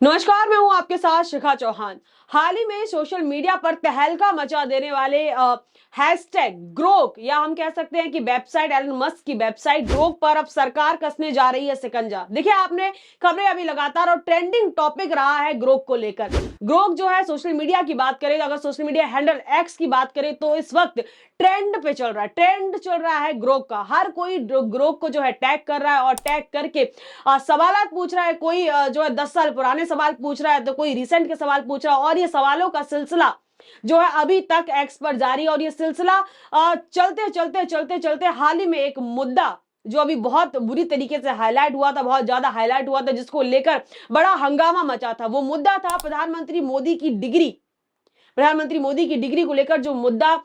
नमस्कार, मैं हूं आपके साथ शिखा चौहान। हाल ही में सोशल मीडिया पर तहलका मचा देने वाले हैशटैग ग्रोक या हम कह सकते हैं कि वेबसाइट एलन मस्क की वेबसाइट ग्रोक पर अब सरकार कसने जा रही है शिकंजा। देखिए, आपने खबरें अभी लगातार और ट्रेंडिंग टॉपिक रहा है ग्रोक को लेकर। ग्रोक जो है सोशल मीडिया की बात करें, अगर सोशल मीडिया हैंडल एक्स की बात करें तो इस वक्त ट्रेंड पे चल रहा है, ट्रेंड चल रहा है ग्रोक का। हर कोई ग्रोक को जो है टैग कर रहा है और टैग करके सवालात पूछ रहा है। कोई जो है 10 साल पुराने सवाल पूछ रहा है तो कोई रिसेंट के सवाल पूछ रहा है, और ये सवालों का सिलसिला जो है अभी तक एक्स पर जारी है। और ये सिलसिला चलते चलते चलते चलते हाल ही में एक मुद्दा जो अभी बहुत बुरी तरीके से हाईलाइट हुआ था, बहुत ज्यादा हाईलाइट हुआ था, जिसको लेकर बड़ा हंगामा मचा था। वो मुद्दा था प्रधानमंत्री मोदी की डिग्री। प्रधानमंत्री मोदी की डिग्री को लेकर जो मुद्दा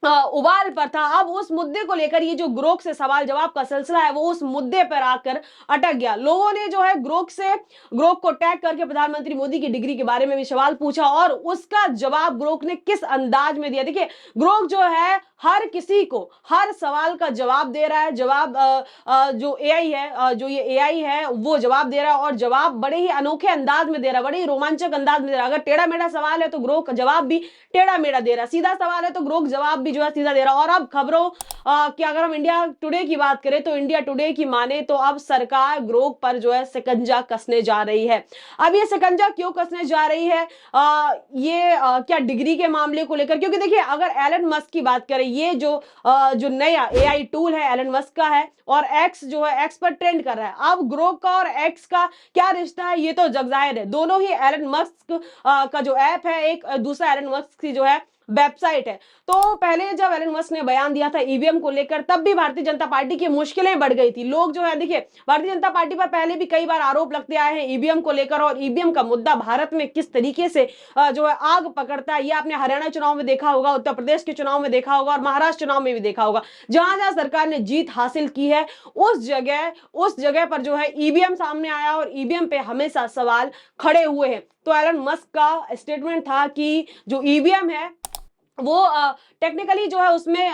उबाल पर था, अब उस मुद्दे को लेकर ये जो ग्रोक से सवाल जवाब का सिलसिला है वो उस मुद्दे पर आकर अटक गया। लोगों ने जो है ग्रोक को टैग करके प्रधानमंत्री मोदी की डिग्री के बारे में भी सवाल पूछा और उसका जवाब ग्रोक ने किस अंदाज में दिया। देखिए, ग्रोक जो है हर किसी को हर सवाल का जवाब दे रहा है। जवाब जो एआई है, जो ये एआई है वो जवाब दे रहा है, और जवाब बड़े ही अनोखे अंदाज में दे रहा है, बड़े ही रोमांचक अंदाज में दे रहा है। अगर टेढ़ा मेढ़ा सवाल है तो ग्रोक जवाब भी टेढ़ा मेढ़ा दे रहा है, सीधा सवाल है तो ग्रोक जवाब भी जो है सीधा दे रहा है। और अब खबरों कि अगर हम इंडिया टुडे की बात करें तो इंडिया टुडे की माने तो अब सरकार ग्रोक पर जो है शिकंजा कसने जा रही है। अब ये शिकंजा क्यों कसने जा रही है? क्या डिग्री के मामले को लेकर? क्योंकि देखिए, अगर एलन मस्क की बात करें, ये जो नया एआई टूल है एलन मस्क का है, और एक्स जो है एक्स पर ट्रेंड कर रहा है। अब ग्रोक का और एक्स का क्या रिश्ता है ये तो जग जाहिर है। दोनों ही एलन मस्क का जो ऐप है, एक दूसरा एलन मस्क की जो है वेबसाइट है। तो पहले जब एलन मस्क ने बयान दिया था ईवीएम को लेकर, तब भी भारतीय जनता पार्टी की मुश्किलें बढ़ गई थी। लोग जो है, देखिए, भारतीय जनता पार्टी पर पहले भी कई बार आरोप लगते आए हैं ईवीएम को लेकर, और ईवीएम का मुद्दा भारत में किस तरीके से जो है आग पकड़ता है, ये आपने हरियाणा चुनाव में देखा होगा, उत्तर प्रदेश के चुनाव में देखा होगा, और महाराष्ट्र चुनाव में भी देखा होगा। जहां जहां सरकार ने जीत हासिल की है उस जगह पर जो है ईवीएम सामने आया, और ईवीएम पे हमेशा सवाल खड़े हुए हैं। तो एलन मस्क का स्टेटमेंट था कि जो ईवीएम है वो टेक्निकली जो है उसमें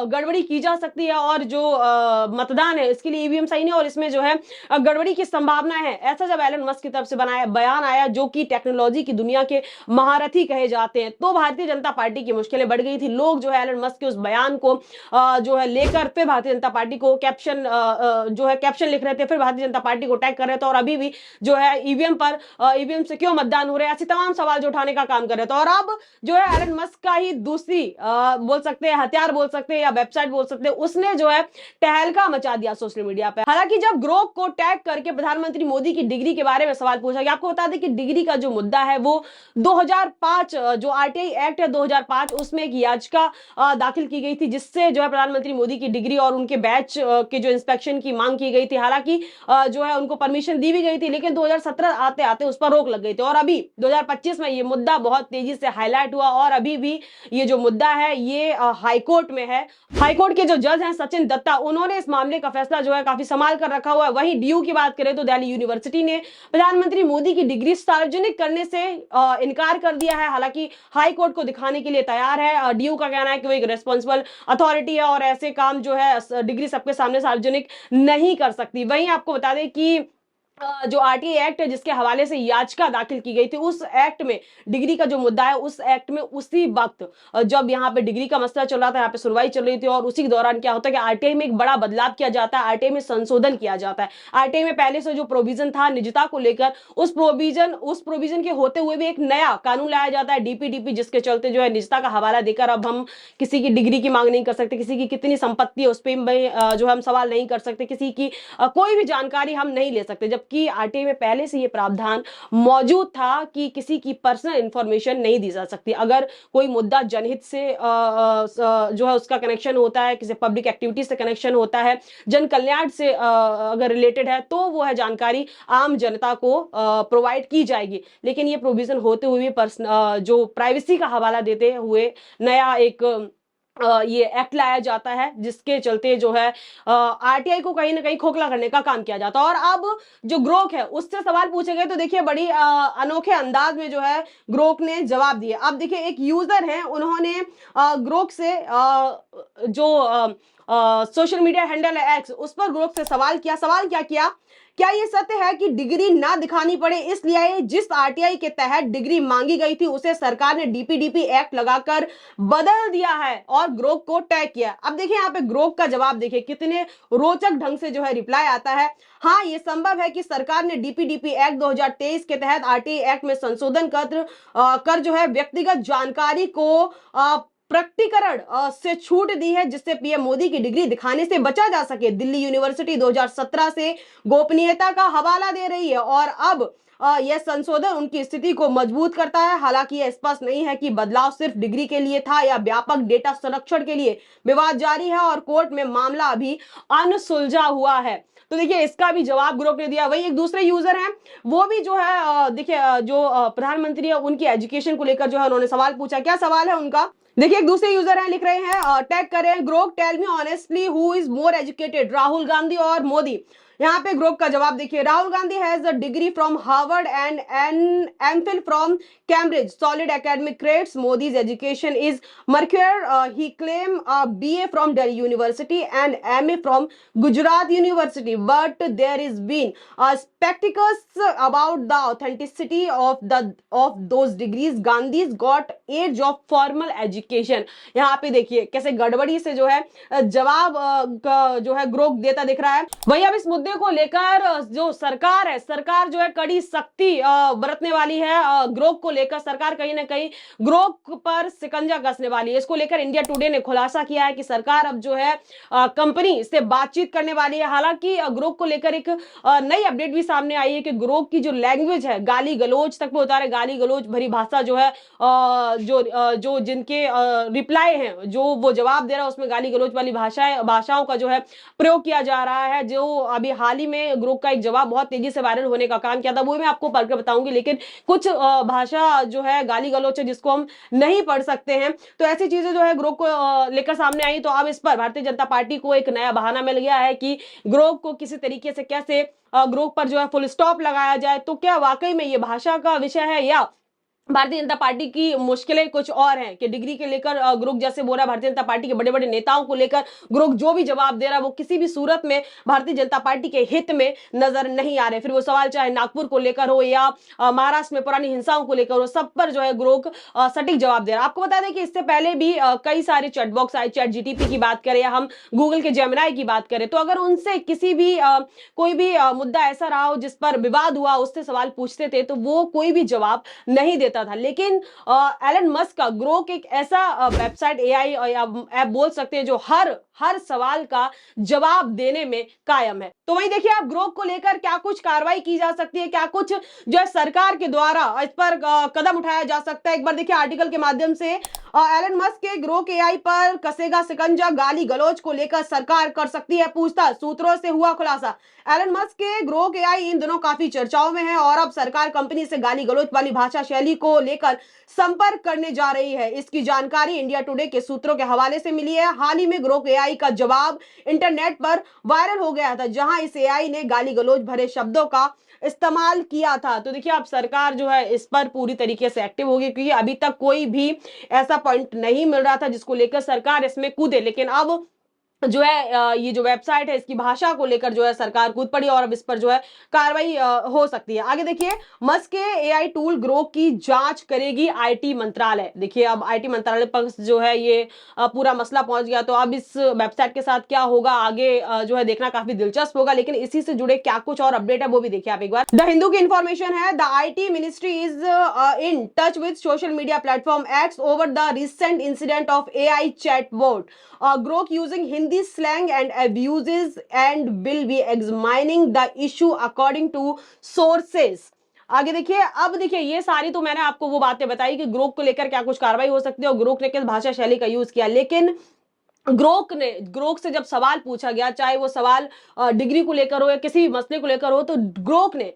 गड़बड़ी की जा सकती है, और जो मतदान है इसके लिए ईवीएम सही नहीं, और इसमें जो है गड़बड़ी की संभावना है। ऐसा जब एलन मस्क की तरफ से बयान आया, जो कि टेक्नोलॉजी की दुनिया के महारथी कहे जाते हैं, तो भारतीय जनता पार्टी की मुश्किलें बढ़ गई थी। लोग जो है एलन मस्क के उस बयान को जो है लेकर फिर भारतीय जनता पार्टी को कैप्शन लिख रहे थे, फिर भारतीय जनता पार्टी को टैग कर रहे थे, और अभी भी जो है ईवीएम से क्यों मतदान हो रहे हैं, ऐसे तमाम सवाल जो उठाने का काम कर रहे थे। और अब जो है एलन मस्क का ही दूसरी बोल सकते हैं हथियार, बोल सकते हैं या वेबसाइट बोल सकते हैं, उसने जो है तहलका मचा दिया सोशल मीडिया पे। हालांकि जब ग्रोक को टैग करके प्रधानमंत्री मोदी की डिग्री के बारे में सवाल पूछा गया, आपको बता दें कि डिग्री का जो मुद्दा है वो 2005 जो आरटीआई एक्ट है 2005, उसमें एक याचिका दाखिल की गई थी, जिससे जो है प्रधानमंत्री मोदी की डिग्री और उनके बैच के जो इंस्पेक्शन की मांग की गई थी। हालांकि जो है उनको परमिशन दी भी गई थी, लेकिन 2017 आते आते उस पर रोक लग गई थी, और अभी 2025 में ये मुद्दा बहुत तेजी से हाईलाइट हुआ, और अभी भी ये जो मुद्दा है ये हाईकोर्ट में है। हाईकोर्ट के जो जज हैं सचिन दत्ता, उन्होंने इस मामले का फैसला जो है काफी संभाल कर रखा हुआ है। वहीं डीयू की बात करें तो दिल्ली यूनिवर्सिटी ने प्रधानमंत्री मोदी की डिग्री सार्वजनिक करने से इनकार कर दिया है। हालांकि हाईकोर्ट को दिखाने के लिए तैयार है। डीयू का कहना है कि वो एक रेस्पॉन्सिबल अथॉरिटी है और ऐसे काम जो है डिग्री सबके सामने सार्वजनिक नहीं कर सकती। वहीं आपको बता दें कि जो आरटीआई एक्ट है जिसके हवाले से याचिका दाखिल की गई थी, उस एक्ट में डिग्री का जो मुद्दा है, उस एक्ट में उसी वक्त जब यहाँ पे डिग्री का मसला चल रहा था, यहाँ पे सुनवाई चल रही थी, और उसी के दौरान क्या होता है कि आरटीआई में एक बड़ा बदलाव किया जाता है, आरटीआई में संशोधन किया जाता है। आरटीआई में पहले से जो प्रोविजन था निजता को लेकर, उस प्रोविजन के होते हुए भी एक नया कानून लाया जाता है, डीपीडीपी, जिसके चलते जो है निजता का हवाला देकर अब हम किसी की डिग्री की मांग नहीं कर सकते, किसी की कितनी संपत्ति है उस पर जो हम सवाल नहीं कर सकते, किसी की कोई भी जानकारी हम नहीं ले सकते। जब कि आरटीआई में पहले से ये प्रावधान मौजूद था कि किसी की पर्सनल इंफॉर्मेशन नहीं दी जा सकती। अगर कोई मुद्दा जनहित से जो है उसका कनेक्शन होता है, किसी पब्लिक एक्टिविटी से कनेक्शन होता है, जन कल्याण से अगर रिलेटेड है, तो वो है जानकारी आम जनता को प्रोवाइड की जाएगी। लेकिन ये प्रोविजन होते हुए भी जो प्राइवेसी का हवाला देते हुए नया एक ये एक्ट लाया जाता है, जिसके चलते जो है आरटीआई को कहीं ना कहीं खोखला करने का काम किया जाता है। और अब जो ग्रोक है उससे सवाल पूछे गए तो देखिए बड़ी अनोखे अंदाज में जो है ग्रोक ने जवाब दिया। अब देखिए, एक यूजर है, उन्होंने ग्रोक से जो सोशल मीडिया हैंडल है एक्स, उस पर ग्रोक से सवाल किया। सवाल क्या किया, क्या ये सत्य है कि डिग्री ना दिखानी पड़े, इसलिए जिस आरटीआई के तहत डिग्री मांगी गई थी उसे सरकार ने डीपीडीपी एक्ट लगाकर बदल दिया है और ग्रोक को टैग किया। अब देखिए यहाँ पे ग्रोक का जवाब देखिए कितने रोचक ढंग से जो है रिप्लाई आता है। हाँ, ये संभव है कि सरकार ने डीपीडीपी एक्ट 2023 के तहत आरटीआई एक्ट में संशोधन कर जो है व्यक्तिगत जानकारी को प्रकटीकरण से छूट दी है, जिससे पीएम मोदी की डिग्री दिखाने से बचा जा सके। दिल्ली यूनिवर्सिटी 2017 से गोपनीयता का हवाला दे रही है और अब यह संशोधन उनकी स्थिति को मजबूत करता है। हालांकि यह स्पष्ट नहीं है कि बदलाव सिर्फ डिग्री के लिए था या व्यापक डेटा संरक्षण के लिए। विवाद जारी है और कोर्ट में मामला अभी अनसुलझा हुआ है। तो देखिए इसका भी जवाब ग्रुप ने दिया। वही एक दूसरे यूजर हैं, वो भी जो है देखिए जो प्रधानमंत्री है उनकी एजुकेशन को लेकर जो है उन्होंने सवाल पूछा। क्या सवाल है उनका, देखिए एक दूसरे यूजर हैं, लिख रहे हैं टैग कर रहे हैं, Grok tell me honestly who is more educated, Rahul Gandhi और मोदी। यहाँ पे ग्रोक का जवाब देखिए, Rahul Gandhi has a degree from Harvard and an MPhil from Cambridge, solid academic credits, Modi's education is murkier, he claim BA from Delhi University and MA from Gujarat University, but there is been spectacles about the authenticity of those degrees. Gandhi's got age of formal education. यहाँ पे देखिए कैसे गड़बड़ी से जो है जवाब जो है ग्रोक देता दिख रहा है। वही अब इस मुद्दे को लेकर जो सरकार है, सरकार जो है कड़ी सख्ती बरतने वाली है। ग्रोक को लेकर सरकार कहीं ना कहीं ग्रोक पर शिकंजा कसने वाली है। इसको लेकर इंडिया टुडे ने खुलासा किया है कि सरकार अब जो है कंपनी से बातचीत करने वाली है। हालांकि ग्रोक को लेकर एक नई अपडेट भी सामने आई है कि ग्रोक की जो लैंग्वेज है गाली गलोच तक पे उतारे, गाली गलोच भरी भाषा जो है जो जिनके रिप्लाई हैं, जो वो जवाब दे रहा है उसमें गाली गलोच वाली भाषाओं का जो है प्रयोग किया जा रहा है। जो अभी हाल ही में ग्रोक का एक जवाब बहुत तेजी से वायरल होने का काम किया था, वो मैं आपको पढ़कर बताऊंगी, लेकिन कुछ भाषा जो है गाली गलोच है जिसको हम नहीं पढ़ सकते हैं। तो ऐसी चीजें जो है ग्रोक को लेकर सामने आई। तो अब इस पर भारतीय जनता पार्टी को एक नया बहाना मिल गया है कि ग्रोक को किसी तरीके से कैसे ग्रोक पर जो है फुल स्टॉप लगाया जाए। तो क्या वाकई में ये भाषा का विषय है या भारतीय जनता पार्टी की मुश्किलें कुछ और हैं कि डिग्री के लेकर ग्रुप जैसे बोल रहा है भारतीय जनता पार्टी के बड़े बड़े नेताओं को लेकर ग्रुप जो भी जवाब दे रहा है वो किसी भी सूरत में भारतीय जनता पार्टी के हित में नजर नहीं आ रहे। फिर वो सवाल चाहे नागपुर को लेकर हो या महाराष्ट्र में पुरानी हिंसाओं को लेकर हो, सब पर जो है ग्रोक सटीक जवाब दे रहा है। आपको बता दें कि इससे पहले भी कई सारे चैट बॉक्स आए, चैट जीटीपी की बात करें या हम गूगल के जेमिनाई की बात करें, तो अगर उनसे किसी भी कोई भी मुद्दा ऐसा रहा हो जिस पर विवाद हुआ, उससे सवाल पूछते थे तो वो कोई भी जवाब नहीं देता था। लेकिन एलन मस्क का ग्रोक एक ऐसा वेबसाइट एआई ऐप बोल सकते हैं जो हर सवाल का जवाब देने में कायम है। तो वहीं देखिए आप ग्रोक को लेकर क्या कुछ कार्रवाई की जा सकती है, क्या कुछ जो है सरकार के द्वारा इस पर कदम उठाया जा सकता है। एक बार देखिए आर्टिकल के माध्यम से एलन मस्क के ग्रोक एआई पर कसेगा शिकंजा, गाली गलौज को लेकर सरकार कर सकती है पूछताछ, सूत्रों से हुआ खुलासा। एलन मस्क के ग्रोक एआई इन दिनों काफी चर्चाओं में है और अब सरकार कंपनी से गाली गलौज वाली भाषा शैली को लेकर संपर्क करने जा रही है। इसकी जानकारी इंडिया टुडे के सूत्रों के हवाले से मिली है। हाल ही में ग्रोक एआई का जवाब इंटरनेट पर वायरल हो गया था, जहां इस एआई ने गाली गलौज भरे शब्दों का इस्तेमाल किया था। तो देखिए अब सरकार जो है इस पर पूरी तरीके से एक्टिव होगी, क्योंकि अभी तक कोई भी ऐसा पॉइंट नहीं मिल रहा था जिसको लेकर सरकार इसमें कूदे, लेकिन अब जो है ये जो वेबसाइट है इसकी भाषा को लेकर जो है सरकार कूद पड़ी और अब इस पर जो है कार्रवाई हो सकती है। आगे देखिए मस्क के एआई टूल ग्रोक की जांच करेगी आईटी मंत्रालय। देखिए अब आईटी मंत्रालय पर जो है ये पूरा मसला पहुंच गया, तो अब इस वेबसाइट के साथ क्या होगा आगे जो है देखना काफी दिलचस्प होगा। लेकिन इसी से जुड़े क्या कुछ और अपडेट है वो भी देखिए आप एक बार। द हिंदू की इंफॉर्मेशन है, the IT ministry is in touch with social media platform x over the recent incident of AI chatbot Grok using Hindi slang and abuses and will be examining the issue according to sources। आगे देखिए अब देखिए ये सारी तो मैंने आपको वो बातें बताई कि ग्रोक को लेकर क्या कुछ कार्रवाई हो सकती है और ग्रोक ने किस भाषा शैली का यूज किया। लेकिन ग्रोक से जब सवाल पूछा गया, चाहे वो सवाल डिग्री को लेकर हो या किसी भी मसले को लेकर हो, तो ग्रोक ने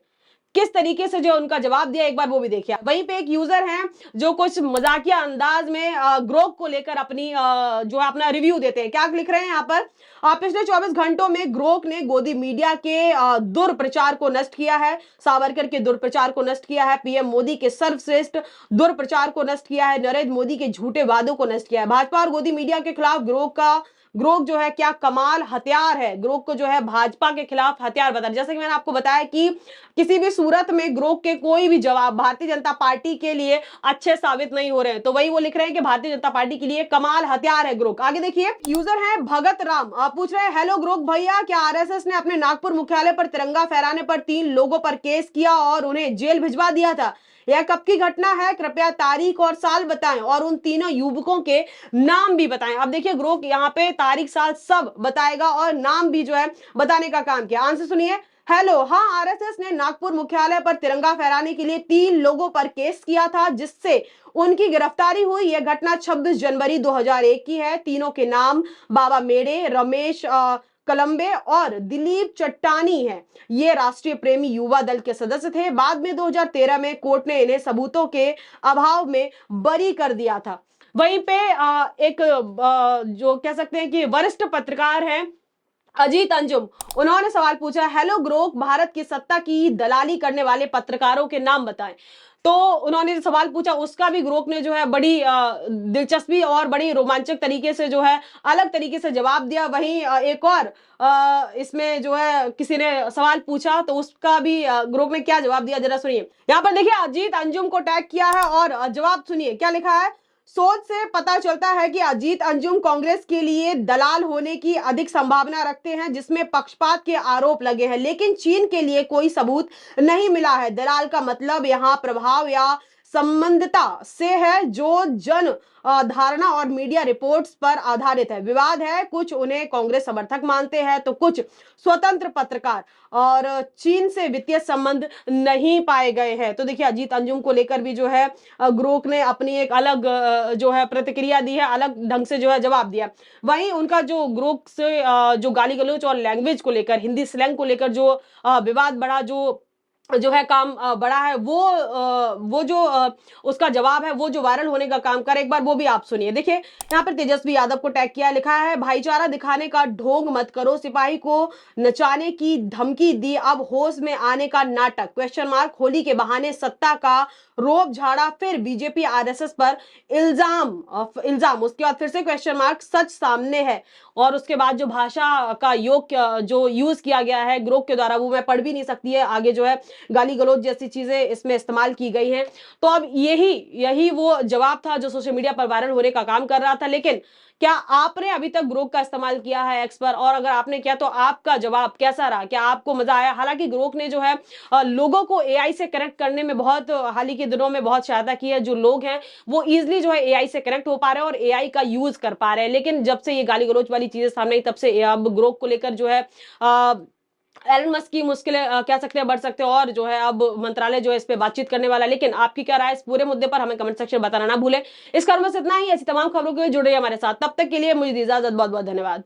किस तरीके से जो उनका जवाब दिया एक बार वो भी देखिए। वहीं पे एक यूजर हैं जो कुछ मजाकिया अंदाज में ग्रोक को लेकर अपनी जो है अपना रिव्यू देते हैं। क्या लिख रहे हैं यहाँ पर, पिछले 24 घंटों में ग्रोक ने गोदी मीडिया के दुर्प्रचार को नष्ट किया है, सावरकर के दुर्प्रचार को नष्ट किया है, पीएम मोदी के सर्वश्रेष्ठ दुर्प्रचार को नष्ट किया है, नरेंद्र मोदी के झूठे वादों को नष्ट किया है। भाजपा और गोदी मीडिया के खिलाफ ग्रोक का ग्रोक जो है क्या कमाल हथियार है, ग्रोक को जो है भाजपा के खिलाफ हथियार बता। जैसे कि मैंने आपको बताया कि किसी भी सूरत में ग्रोक के कोई भी जवाब भारतीय जनता पार्टी के लिए अच्छे साबित नहीं हो रहे हैं, तो वही वो लिख रहे हैं कि भारतीय जनता पार्टी के लिए कमाल हथियार है ग्रोक। आगे देखिए, यूजर है भगत राम, आप पूछ रहे हैं हेलो ग्रोक भैया, क्या आरएसएस ने अपने नागपुर मुख्यालय पर तिरंगा फहराने पर 3 लोगों पर केस किया और उन्हें जेल भिजवा दिया था? यह कब की घटना है? कृपया तारीख और साल बताएं और उन तीनों युवकों के नाम भी बताएं। अब देखिए ग्रोक यहाँ पे तारीख साल सब बताएगा और नाम भी जो है बताने का काम किया। आंसर सुनिए, हेलो, हाँ, आरएसएस ने नागपुर मुख्यालय पर तिरंगा फहराने के लिए 3 लोगों पर केस किया था जिससे उनकी गिरफ्तारी हुई। यह घटना 26 जनवरी 2001 की है। तीनों के नाम बाबा मेड़े, रमेश कलम्बे और दिलीप चट्टानी है। ये राष्ट्रीय प्रेमी युवा दल के सदस्य थे। बाद में 2013 में कोर्ट ने इन्हें सबूतों के अभाव में बरी कर दिया था। वहीं पे एक जो कह सकते हैं कि वरिष्ठ पत्रकार हैं अजीत अंजुम, उन्होंने सवाल पूछा, हेलो ग्रोक, भारत की सत्ता की दलाली करने वाले पत्रकारों के नाम बताएं। तो उन्होंने सवाल पूछा, उसका भी ग्रोक ने जो है बड़ी दिलचस्पी और बड़ी रोमांचक तरीके से जो है अलग तरीके से जवाब दिया। वहीं एक और इसमें जो है किसी ने सवाल पूछा तो उसका भी ग्रोक ने क्या जवाब दिया, जरा सुनिए। यहाँ पर देखिए अजीत अंजुम को टैग किया है और जवाब सुनिए क्या लिखा है। सोच से पता चलता है कि अजीत अंजुम कांग्रेस के लिए दलाल होने की अधिक संभावना रखते हैं जिसमें पक्षपात के आरोप लगे हैं, लेकिन चीन के लिए कोई सबूत नहीं मिला है। दलाल का मतलब यहाँ प्रभाव या संबंधता से है जो जन धारणा और मीडिया रिपोर्ट्स पर आधारित है। विवाद है, कुछ उन्हें कांग्रेस समर्थक मानते हैं तो कुछ स्वतंत्र पत्रकार, और चीन से वित्तीय संबंध नहीं पाए गए हैं। तो देखिए अजीत अंजुम को लेकर भी जो है ग्रोक ने अपनी एक अलग जो है प्रतिक्रिया दी है, अलग ढंग से जो है जवाब दिया। वहीं उनका जो ग्रोक से जो गाली गलौज और लैंग्वेज को लेकर, हिंदी स्लैंग को लेकर जो विवाद बढ़ा, जो है काम बड़ा है, वो जो उसका जवाब है, वो जो वायरल होने का काम कर, एक बार वो भी आप सुनिए। देखिए यहाँ पर तेजस्वी यादव को टैग किया, लिखा है भाईचारा दिखाने का ढोंग मत करो, सिपाही को नचाने की धमकी दी, अब होश में आने का नाटक, क्वेश्चन मार्क, होली के बहाने सत्ता का रोब झाड़ा, फिर बीजेपी आरएसएस पर इल्जाम, उसके बाद फिर से क्वेश्चन मार्क, सच सामने है। और उसके बाद जो भाषा का योग जो यूज किया गया है ग्रोक के द्वारा वो मैं पढ़ भी नहीं सकती है, आगे जो है गाली गलौज जैसी चीजें इसमें इस्तेमाल की गई हैं। तो अब यही वो जवाब था जो सोशल मीडिया पर वायरल होने का काम कर रहा था। लेकिन क्या आपने अभी तक ग्रोक का इस्तेमाल किया है एक्स पर, और अगर आपने किया तो आपका जवाब कैसा रहा, क्या आपको मजा आया? हालांकि ग्रोक ने जो है लोगों को एआई से कनेक्ट करने में बहुत हाल ही के दिनों में बहुत सहायता की है। जो लोग हैं वो इजिली जो है एआई से कनेक्ट हो पा रहे हैं और एआई का यूज कर पा रहे हैं। लेकिन जब से ये गाली गलौज वाली चीजें सामने आई तब से अब ग्रोक को लेकर जो है एलन मस्क की मुश्किलें कह सकते हैं बढ़ सकते हैं, और जो है अब मंत्रालय जो है इस पे बातचीत करने वाला है। लेकिन आपकी क्या राय है इस पूरे मुद्दे पर, हमें कमेंट सेक्शन में बताना ना भूलें। इस क्रम में इतना ही, ऐसी तमाम खबरों के लिए जुड़े हमारे साथ। तब तक के लिए मुझे इजाजत, बहुत बहुत धन्यवाद।